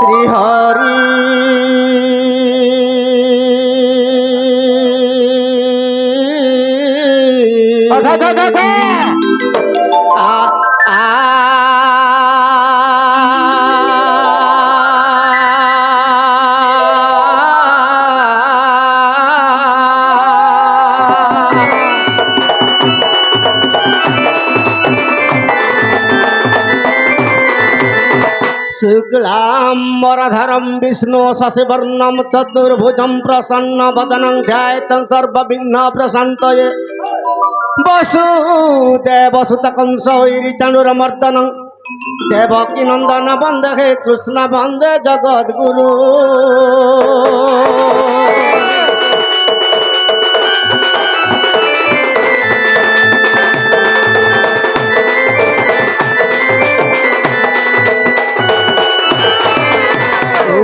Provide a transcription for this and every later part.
শ্রীহরি शुक्लाम्बरधरं विष्णु शशिवर्णं चतुर्भुजं प्रसन्नवदनं ध्यायेतं सर्वविघ्नप्रशान्तये वसुदेवसुतकंसैरिचाणूरमर्दनं देवकी नंदन वन्दे कृष्ण वन्दे जगद्गुरु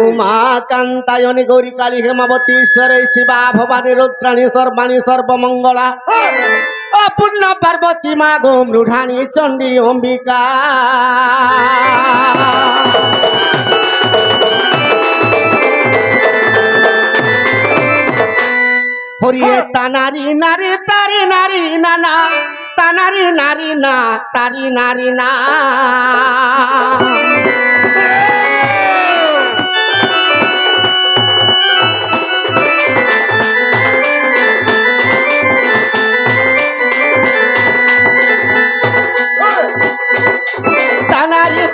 उमाकान्तायनि गौरी काली हेमावती ईश्वरी शिवा भवानी रुद्राणी सर्वाणी सर्वमंगला अपूर्ण पार्वती मागो मृढाणी चंडी अंबिका हरिये तानारी नारी तारी नारी नाना तानारी नारी ना तारी नारी ना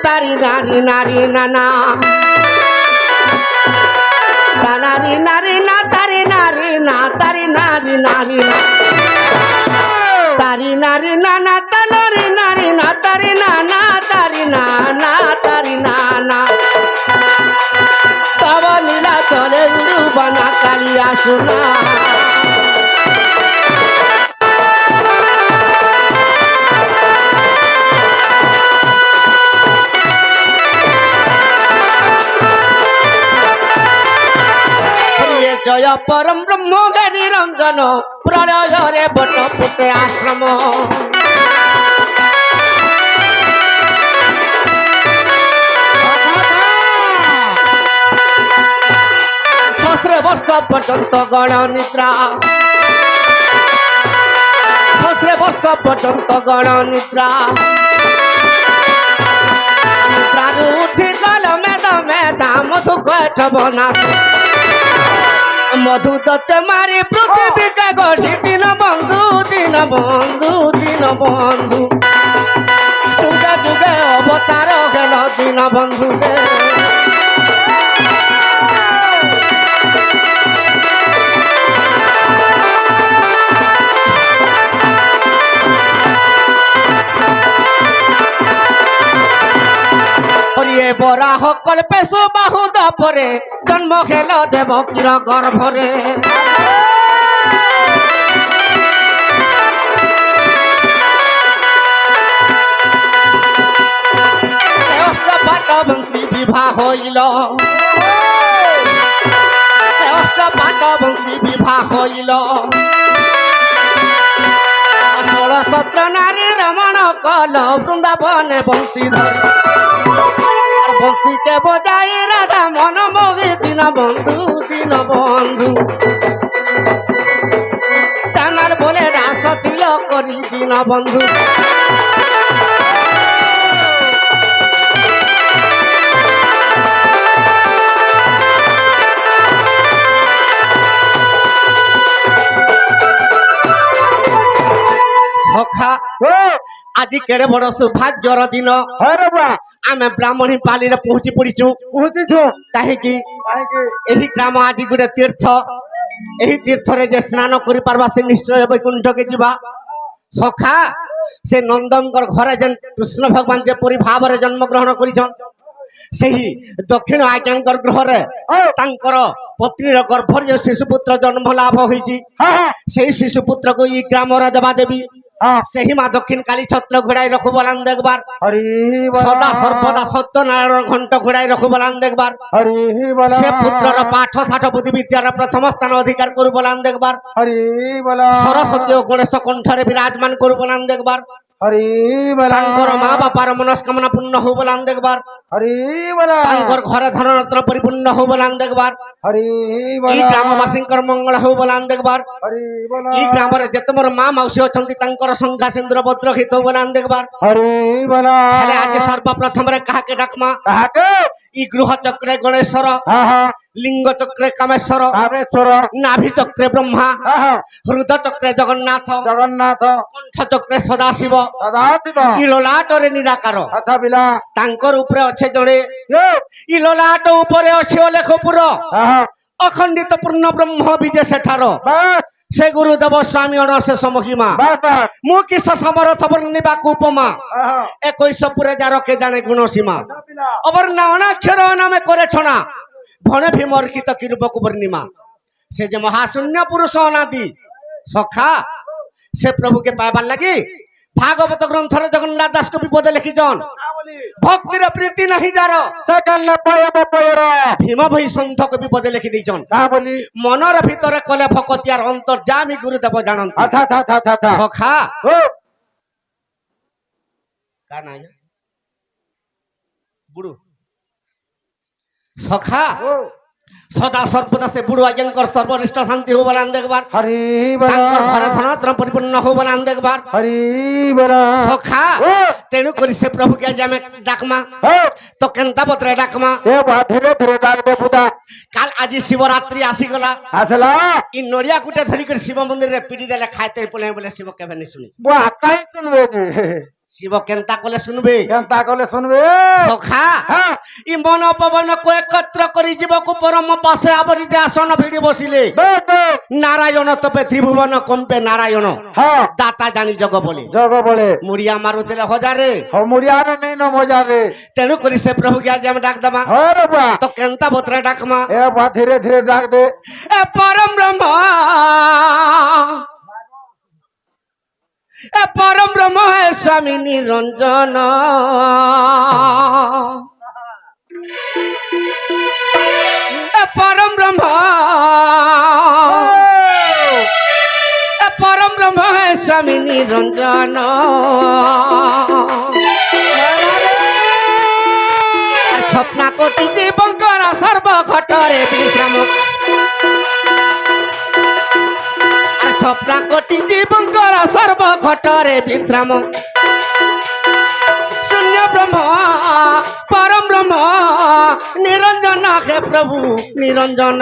तारी नारी नारी नाना तानारी नारी ना तारी नारी ना तारी नारी नारी ना तारी नारी नाना तानारी नारी ना तारी नाना तारी नाना तारी नाना तब नीला चले उड़ू बना कालिया सुना जय परम ब्रह्म ज्ञानी रंजन प्रलय रे बट पुटे आश्रम सहस्र वर्ष पर्यंत गण निद्रा सहस्र वर्ष पर्यंत गण निद्रा निद्रारू उठी गल मेद मेदा मधु कैठ बनास मधु दत्ते मारी पृथ्वी का गढ़ी दिन बंधु दिन बंधु दिन बंधु जुगे जुगे अवतार गेल दिन बंधु गे हरिये बराह कल्पे सुबाहु दपरे जन्म खेल देवकीर गर्भरे अष्टपाट वंशी विवाह होइल अष्टपाट वंशी विवाह होइल 16 नारी रमण कल वृंदावन वंशीधर बंशी के बजाई राधा मन मोगी दिन बंधु चानार बोले रास तिल करी दिन बंधु सखा आज केड़े बड़ सौभाग्यर दिन आमे ब्राह्मणी पाली रे पहुंची पड़ीचु कहीं ग्राम आज गोटे तीर्थ यही तीर्थ रे जे स्नान करि पारबा से निश्चय वैकुंठ के जीवा सखा से नंदंकर घरे जन कृष्ण भगवान जे परि भाव रे जन्म ग्रहण करिछन सेही दक्षिण आज्ञांकर ग्रह रे तांकर पत्नी रो गर्भ रे शिशुपुत्र जन्म लाभ होईची सेही शिशुपुत्र को ई ग्राम रे देवा देवी सेही माँ दक्षिण काली छत्र घोड़ाई रखु बलान देखबार सदा सर्वदा सत्यनारायण घंट घोड़ाई रखु बलान देखबार से पुत्रर पाठ साठ बुद्धि विद्यार प्रथम स्थान अधिकार करू बलान देखबार सरस्वती और गणेश कंठरे विराजमान करू बलान देखबार হরি বলা তাঙ্কর মা বাপার মনস্কামনা পূর্ণ হো বলান দেখবার হরি বলা তাঙ্কর ঘরে ধনরত্ন পরিপূর্ণ হো বলান দেখবার হরি এই বলা গ্রামবাসীঙ্কর মঙ্গল হো বলান দেখবার হরি বলা এই গ্রামরে যেতে মোর মা মাউসী অছন্তি তাঙ্কর সংখ্যা সিন্দুর ভদ্র হিত বলান দেখবার হরি বলা হেলে আজ সর্বপ্রথমরে কাহাকে ডাকমা কাহাকে ই গৃহ চক্রে গণেশ্বর হ্যাঁ হ্যাঁ লিঙ্গ চক্রে কামেশ্বর কামেশ্বর নাভি চক্রে ব্রহ্মা হ্যাঁ হ্যাঁ হৃদয় চক্রে জগন্নাথ জগন্নাথ কণ্ঠ চক্রে সদাশিব সদাশিব ই ললাটরে নিরাকার আচ্ছা বিলা তাঙ্কর উপরে আছে জনে ইয়ে, ই ললাট উপরে আছে অলেখপুর হ্যাঁ হ্যাঁ অখণ্ডিত পূর্ণ ব্রহ্ম বিজে সেঠার বাস সে গুরুদেব স্বামী অনশেষ মহিমা বাস বাস মু কিস সমরথ বর্ণিবাকু উপমা হ্যাঁ হ্যাঁ 21 পুরে যার কে জানে গুণসীমা আচ্ছা বিলা অবর না অনাক্ষর নামে করে ছনা ভণে ভীমর্কিত কিরূপকু বর্ণিমা সে যে মহাশূন্য পুরুষ অনাদি সখা সে প্রভুকে পাইবার লাগি ভাগবত গ্রন্থরে জগন্নাথ দাস কবি পদে লিখিছন বলি ভক্তির প্রীতি নাহি যার সেকেন্ড পয়ব পয়র ভীম ভই সন্থ কবি পদে লিখি দিয়েছন না বলি মনর ভিতরে কলে ভকতিয়ার অন্তর্যামী গুরুদেব জানନ୍ତି আচ্ছা আচ্ছা আচ্ছা আচ্ছা আচ্ছা সখা ও কা না বুড়ো সখা ও সদা সর্বদা সে বুড়ো আজ্ঞাঙ্কর সর্বনিষ্ঠ শান্তি হো বলান দেখবার হরি বলা তাঙ্কর ঘরে ধনত্র পরিপূর্ণ হো বলান দেখবার হরি বলা সখা ও তেণু করি সে প্রভুকে আজ আমি ডাকমা ও তো কেন্তা পত্রে ডাকমা এ বা ধীরে ধীরে ডাক দে পুদা কাল আজি শিবরাত্রি আসিগলা আসলা ই নড়িয়া গুটে ধরি করে শিব মন্দিরে পিড়ি দেলে খাইতে পলে বলে শিব কেবে নি শুনি বো আকাই শুনবে নি শিব কেন্তা কলে শুনবে কেনতা কলে শুনবে সখা হ্যাঁ ই মন পবন কো একত্র করি জীবকু পরম পাশে আবরি যে আসন ভিড়ি বসিলে বেশ বেশ নারায়ণ তবে ত্রিভুবন কম্পে নারায়ণ হ্যাঁ দাতা জানি জগ বলে জগ বলে মুড়িয়া মারুଥିଲେ হজারে হমুড়িয়ার নেই ন মজা রে তেণু করি সে প্রভুকে আজ আমি ডাক দেমা হরে বা তো কেন্তা পত্রে ডাকমা এ বা ধীরে ধীরে ডাক দে এ পরম ব্রহ্ম এ পরম ব্রহ্ম হে স্বামী নিরঞ্জন এ পরম ব্রহ্ম এ পরম ব্রহ্ম হে স্বামী নিরঞ্জন আর স্বপ্না কোটি জীবঙ্কর সর্ব ঘটরে বিশ্রাম আর স্বপ্না কোটি জীবঙ্কর সর্ব ঘটরে বিশ্রাম শূন্য ব্রহ্ম পরম ব্রহ্ম নিরঞ্জন হে প্রভু নিরঞ্জন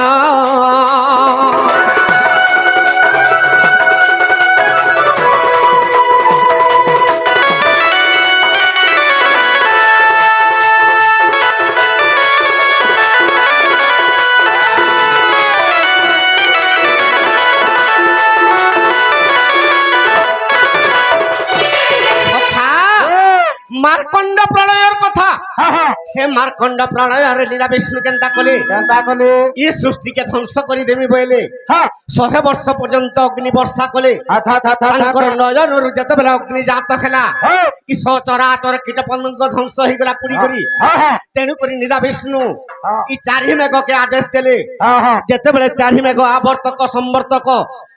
মার্কণ্ড প্রলয়ের কথা হ্যাঁ হ্যাঁ সে মার্কণ্ড প্রলয়ের লীলা বিষ্ণু কেন্তা কলে কেনতা কলে ই সৃষ্টিকে ধ্বংস করে দেমি বলে হ্যাঁ 100 বর্ষ পর্যন্ত অগ্নি বর্ষা কলে আচ্ছা আচ্ছা আচ্ছা তাঙ্কর নয়নରୁ যেତେବେଳେ ଅଗ୍ନି ଜାତ ହେଲା হ্যাঁ ଇ ସଚରାଚର କୀଟ ପତଙ୍ଗ ଧ୍ୱଂସ ହେଇଗଲା ପୁରୀ କରି হ্যাঁ হ্যাঁ ତେଣୁ କରି ନିଦା ବିଷ୍ଣୁ হ্যাঁ ଇ ଚାରି ମେଘକେ ଆଦେଶ ଦେଲେ হ্যাঁ হ্যাঁ ଯେତେବେଳେ ଚାରି ମେଘ ଆବର୍ତ୍ତକ ସମ୍ବର୍ତ୍ତକ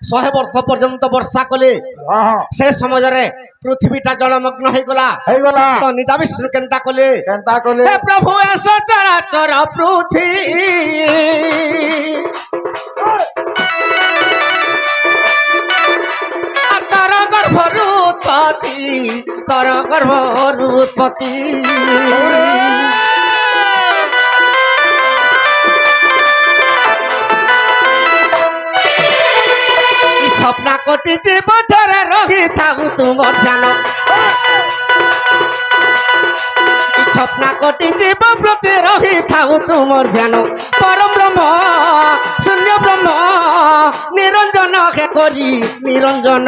100 ବର୍ଷ ପର୍ଯ୍ୟନ୍ତ ବର୍ଷା କଲେ হ্যাঁ ସେ ସମୟରେ ପୃଥିବୀଟା ଜଳମଗ୍ନ ହେଇଗଲା ହେଇଗଲା ତ ନିଦା ବିଷ୍ଣୁ କେନ୍ତା କଲେ କେନତା କଲେ ହେ ପ୍ରଭୁ ଏ ସଚରାଚର ପୃଥି ତର ଗର୍ଭରୁ ଉତ୍ପତ୍ତି ତର ଗର୍ଭରୁ ଉତ୍ପତ୍ତି ଇ ସ୍ୱପ୍ନା କୋଟି ଜୀବନରେ ରହିଥାଉ ତୁମର ଧ୍ୟାନ ଇ ସ୍ୱପ୍ନା କୋଟି ଜୀବ ପ୍ରତି ରହିଥାଉ ତୁମର ଧ୍ୟାନ ପରମ ବ୍ରହ୍ମ ଶୂନ୍ୟ ବ୍ରହ୍ମ ନିରଞ୍ଜନ হে করি নিরঞ্জন